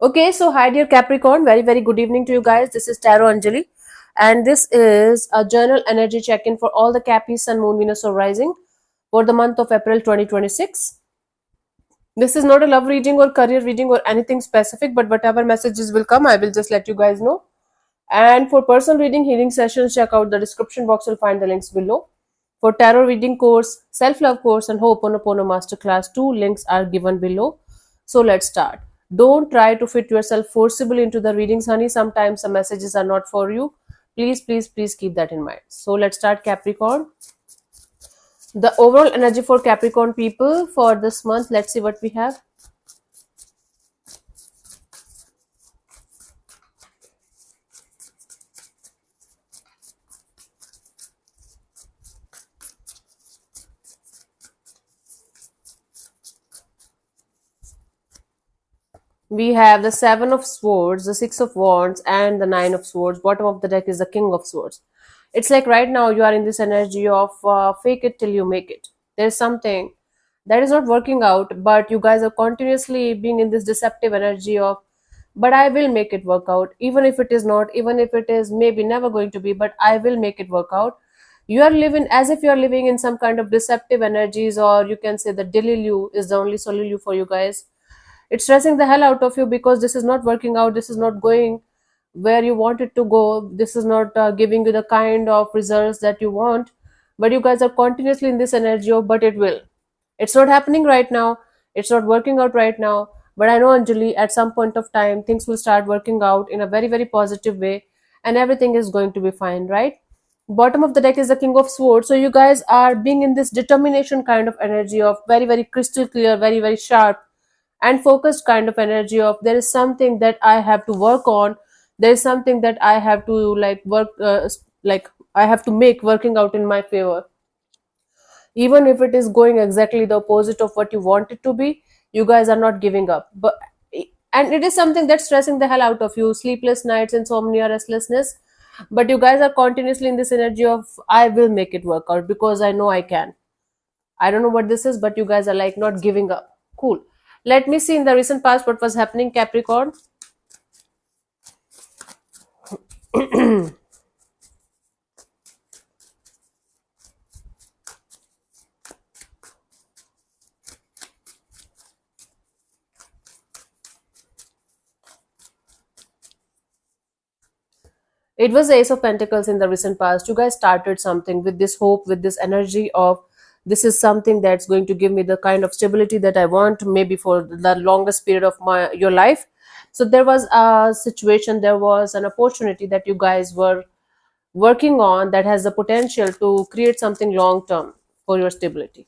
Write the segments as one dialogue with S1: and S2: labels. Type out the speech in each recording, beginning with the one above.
S1: Okay, so hi dear Capricorn, very good evening to you guys. This is Tarot Anjali, and this is a journal energy check-in for all the Capis, Sun, Moon, Venus, or Rising for the month of April 2026. This is not a love reading or career reading or anything specific, but whatever messages will come, I will just let you guys know. And for personal reading, healing sessions, check out the description box. You'll find the links below. For tarot reading course, self-love course, and Ho'oponopono masterclass, 2 links are given below. So let's start. Don't try to fit yourself forcibly into the readings, honey. Sometimes the messages are not for you. Please keep that in mind. So let's start, Capricorn. The overall energy for Capricorn people for this month. Let's see what we have. We have the Seven of Swords, the Six of Wands, and the Nine of Swords. Bottom of the deck is the King of Swords. It's like right now you are in this energy of fake it till you make it. There's something that is not working out, but you guys are continuously being in this deceptive energy of, but I will make it work out, even if it is not, even if it is maybe never going to be, but I will make it work out. You are living as if you are living in some kind of deceptive energies, or you can say the Delilu is the only solution for you guys. It's stressing the hell out of you because this is not working out, this is not going where you want it to go, this is not giving you the kind of results that you want, but you guys are continuously in this energy of, but it will. It's not happening right now, it's not working out right now, but I know, Anjali, at some point of time things will start working out in a very positive way, and everything is going to be fine, right? Bottom of the deck is the King of Swords, so you guys are being in this determination kind of energy of very crystal clear, very sharp and focused kind of energy of, there is something that I have to work on, there is something that I have to like work like I have to make working out in my favor, even if it is going exactly the opposite of what you want it to be. You guys are not giving up, but and it is something that's stressing the hell out of you, sleepless nights, insomnia, restlessness, but you guys are continuously in this energy of, I will make it work out because I know I can. I don't know what this is, but you guys are like not giving up. Cool. Let me see in the recent past what was happening, Capricorn. It was the Ace of Pentacles in the recent past. You guys started something with this hope, with this energy of, this is something that's going to give me the kind of stability that I want, maybe for the longest period of my your life. So there was a situation, there was an opportunity that you guys were working on that has the potential to create something long term for your stability.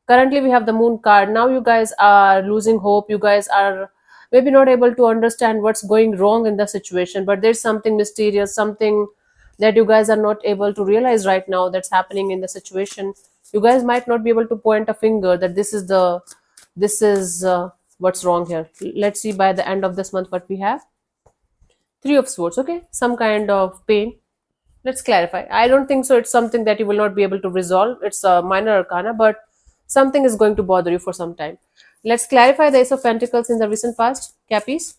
S1: Currently we have the Moon card. Now you guys are losing hope, you guys are maybe not able to understand what's going wrong in the situation, but there's something mysterious, something that you guys are not able to realize right now that's happening in the situation. You guys might not be able to point a finger that this is what's wrong here. Let's see by the end of this month what we have. Three of Swords. Okay, some kind of pain. Let's clarify. I don't think so it's something that you will not be able to resolve. It's a minor arcana, but something is going to bother you for some time. Let's clarify the Ace of Pentacles in the recent past, Cappies.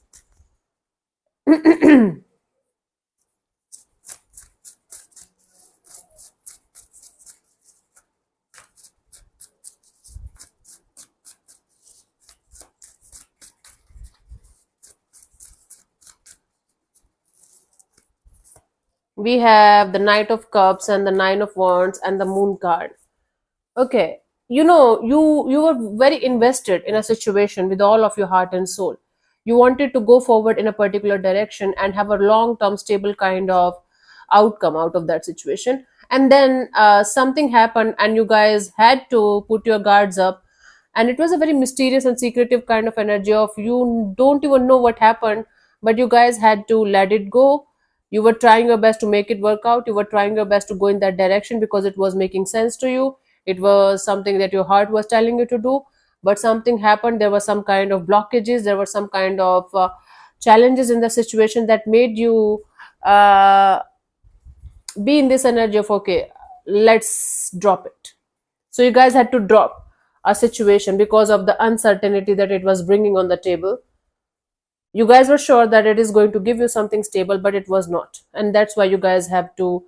S1: We have the Knight of Cups and the Nine of Wands and the Moon card. Okay, you know, you were very invested in a situation with all of your heart and soul. You wanted to go forward in a particular direction and have a long term stable kind of outcome out of that situation, and then something happened and you guys had to put your guards up, and it was a very mysterious and secretive kind of energy of, you don't even know what happened, but you guys had to let it go. You were trying your best to make it work out, you were trying your best to go in that direction because it was making sense to you, it was something that your heart was telling you to do, but something happened, there were some kind of blockages, there were some kind of challenges in the situation that made you uh, be in this energy of, okay, let's drop it. So you guys had to drop a situation because of the uncertainty that it was bringing on the table. You guys were sure that it is going to give you something stable, but it was not, and that's why you guys had to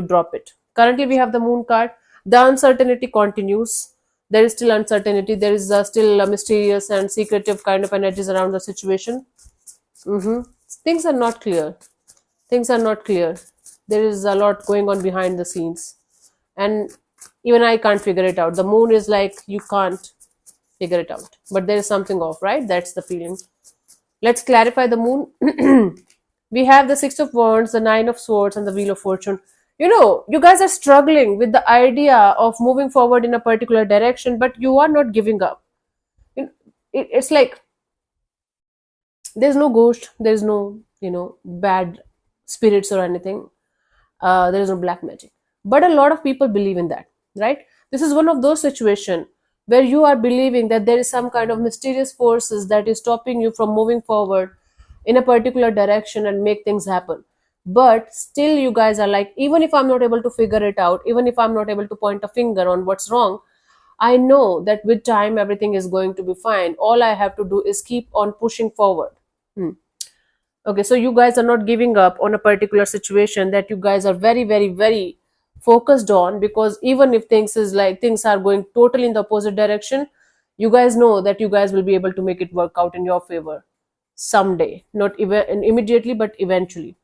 S1: drop it. Currently we have the moon card. The uncertainty continues. There is still uncertainty. There is still a mysterious and secretive kind of energies around the situation. Hmm. Things are not clear. Things are not clear. There is a lot going on behind the scenes, and even I can't figure it out. The moon is like, you can't figure it out, but there is something off, right? That's the feeling. Let's clarify the moon. We have the Six of Wands, the Nine of Swords, and the Wheel of Fortune. You know, you guys are struggling with the idea of moving forward in a particular direction, but you are not giving up. It's like there's no ghost, there's no, bad spirits or anything. There is no black magic. But a lot of people believe in that, right? This is one of those situations where you are believing that there is some kind of mysterious forces that is stopping you from moving forward in a particular direction and make things happen. But still, you guys are like, even if I'm not able to figure it out, even if I'm not able to point a finger on what's wrong, I know that with time everything is going to be fine. All I have to do is keep on pushing forward. Hmm. Okay, so you guys are not giving up on a particular situation that you guys are very, very, very focused on, because even if things are going totally in the opposite direction, you guys know that you guys will be able to make it work out in your favor someday, not even immediately, but eventually.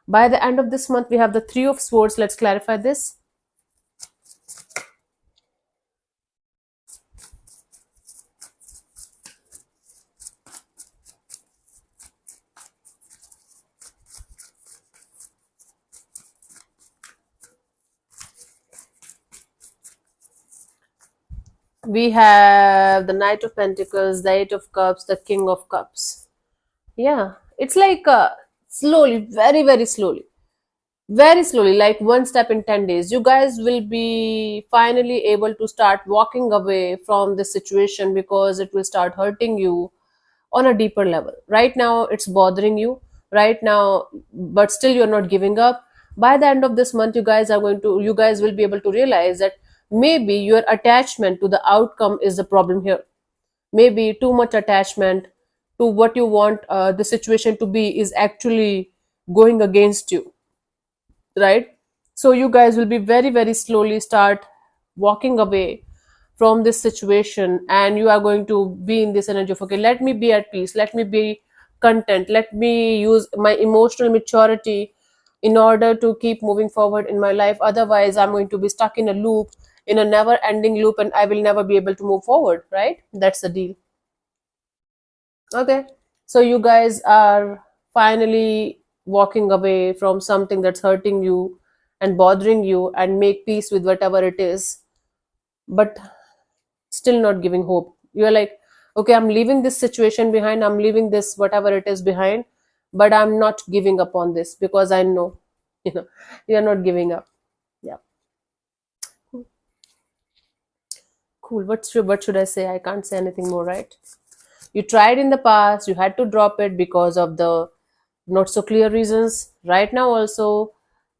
S1: By the end of this month, we have the Three of Swords. Let's clarify this. We have the Knight of Pentacles, the Eight of Cups, the King of Cups. Yeah, it's like slowly, very, very slowly, like one step in 10 days, you guys will be finally able to start walking away from this situation, because it will start hurting you on a deeper level. Right now, it's bothering you right now, but still you're not giving up. By the end of this month, you guys will be able to realize that maybe your attachment to the outcome is the problem here. Maybe too much attachment to what you want the situation to be is actually going against you, right? So you guys will be very, very slowly start walking away from this situation, and you are going to be in this energy of, okay, let me be at peace, let me be content, let me use my emotional maturity in order to keep moving forward in my life. Otherwise, I'm going to be stuck in a loop, in a never ending loop, and I will never be able to move forward, right? That's the deal. Okay, so you guys are finally walking away from something that's hurting you and bothering you, and make peace with whatever it is, but still not giving hope. You're like, okay, I'm leaving this situation behind, I'm leaving this whatever it is behind, but I'm not giving up on this, because I know, you know, you're not giving up. Yeah, cool. What should I say? I can't say anything more, right? You tried in the past, you had to drop it because of the not so clear reasons. Right now also,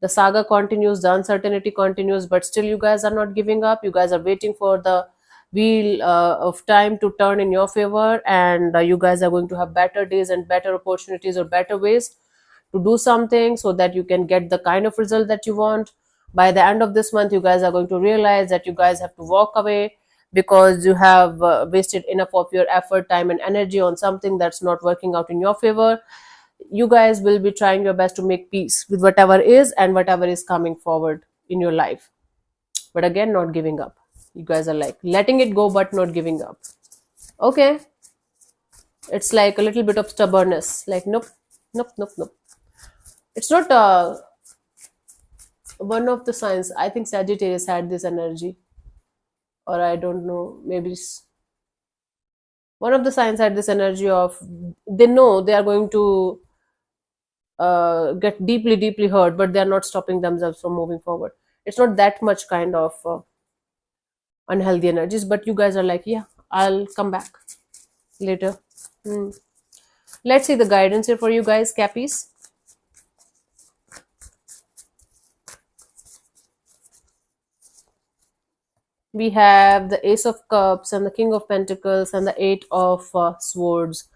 S1: the saga continues, the uncertainty continues, but still you guys are not giving up. You guys are waiting for the wheel of time to turn in your favor, and you guys are going to have better days and better opportunities or better ways to do something, so that you can get the kind of result that you want. By the end of this month, you guys are going to realize that you guys have to walk away, because you have wasted enough of your effort, time, and energy on something that's not working out in your favor. You guys will be trying your best to make peace with whatever is and whatever is coming forward in your life, but again, not giving up. You guys are like letting it go but not giving up. Okay, it's like a little bit of stubbornness, like, nope, nope, nope, nope. It's not one of the signs. I think Sagittarius had this energy, or I don't know, maybe one of the signs had this energy of, they know they are going to get deeply, deeply hurt, but they are not stopping themselves from moving forward. It's not that much kind of unhealthy energies, but you guys are like, yeah, I'll come back later. Hmm. Let's see the guidance here for you guys, Cappies. We have the Ace of Cups and the King of Pentacles and the Eight of Swords.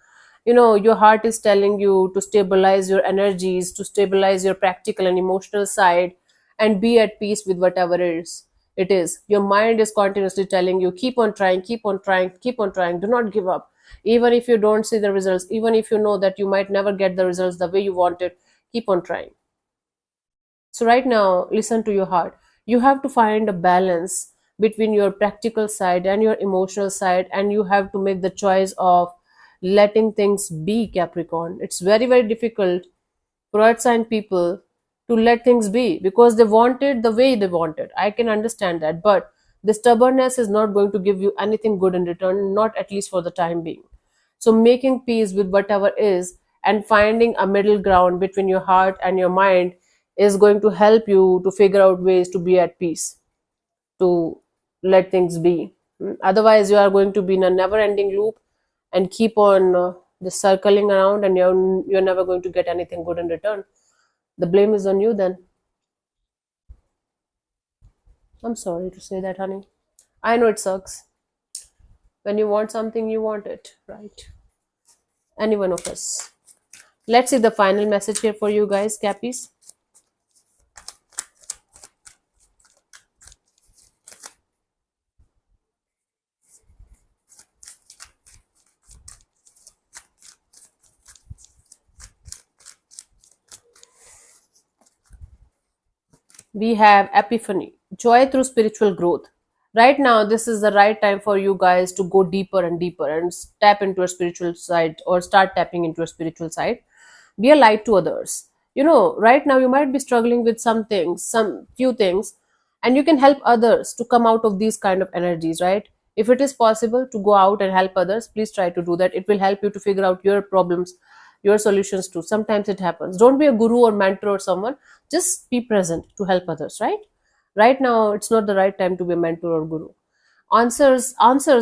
S1: Your heart is telling you to stabilize your energies, to stabilize your practical and emotional side, and be at peace with whatever it is. Your mind is continuously telling you, keep on trying, keep on trying, keep on trying, do not give up. Even if you don't see the results, even if you know that you might never get the results the way you wanted, keep on trying. So right now, listen to your heart. You have to find a balance between your practical side and your emotional side, and you have to make the choice of letting things be, Capricorn. It's very, very difficult for earth sign people to let things be because they want it the way they want it. I can understand that, but the stubbornness is not going to give you anything good in return, not at least for the time being. So making peace with whatever is and finding a middle ground between your heart and your mind is going to help you to figure out ways to be at peace, to let things be. Otherwise, you are going to be in a never ending loop and keep on just circling around, and you're never going to get anything good in return. The blame is on you then. I'm sorry to say that, honey. I know it sucks. When you want something, you want it, right? Any one of us. Let's see the final message here for you guys, Cappies. We have epiphany, joy through spiritual growth. Right now, this is the right time for you guys to go deeper and deeper and tap into a spiritual side, or start tapping into a spiritual side. Be a light to others. Right now you might be struggling with some things, some few things, and you can help others to come out of these kind of energies, right? If it is possible to go out and help others, please try to do that. It will help you to figure out your problems, your solutions too. Sometimes it happens. Don't be a guru or mentor or someone. Just be present to help others, right? Right now it's not the right time to be a mentor or guru. Answers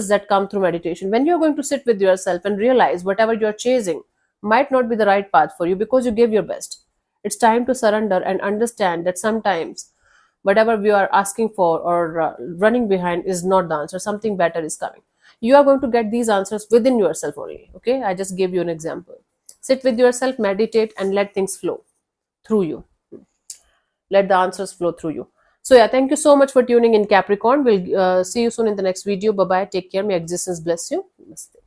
S1: that come through meditation. When you're going to sit with yourself and realize whatever you're chasing might not be the right path for you because you gave your best, it's time to surrender and understand that sometimes whatever we are asking for or running behind is not the answer. Something better is coming. You are going to get these answers within yourself only. Okay, I just gave you an example. Sit with yourself, meditate, and let things flow through you. Let the answers flow through you. So yeah, thank you so much for tuning in, Capricorn. We'll see you soon in the next video. Bye bye, take care, may existence bless you. Namaste.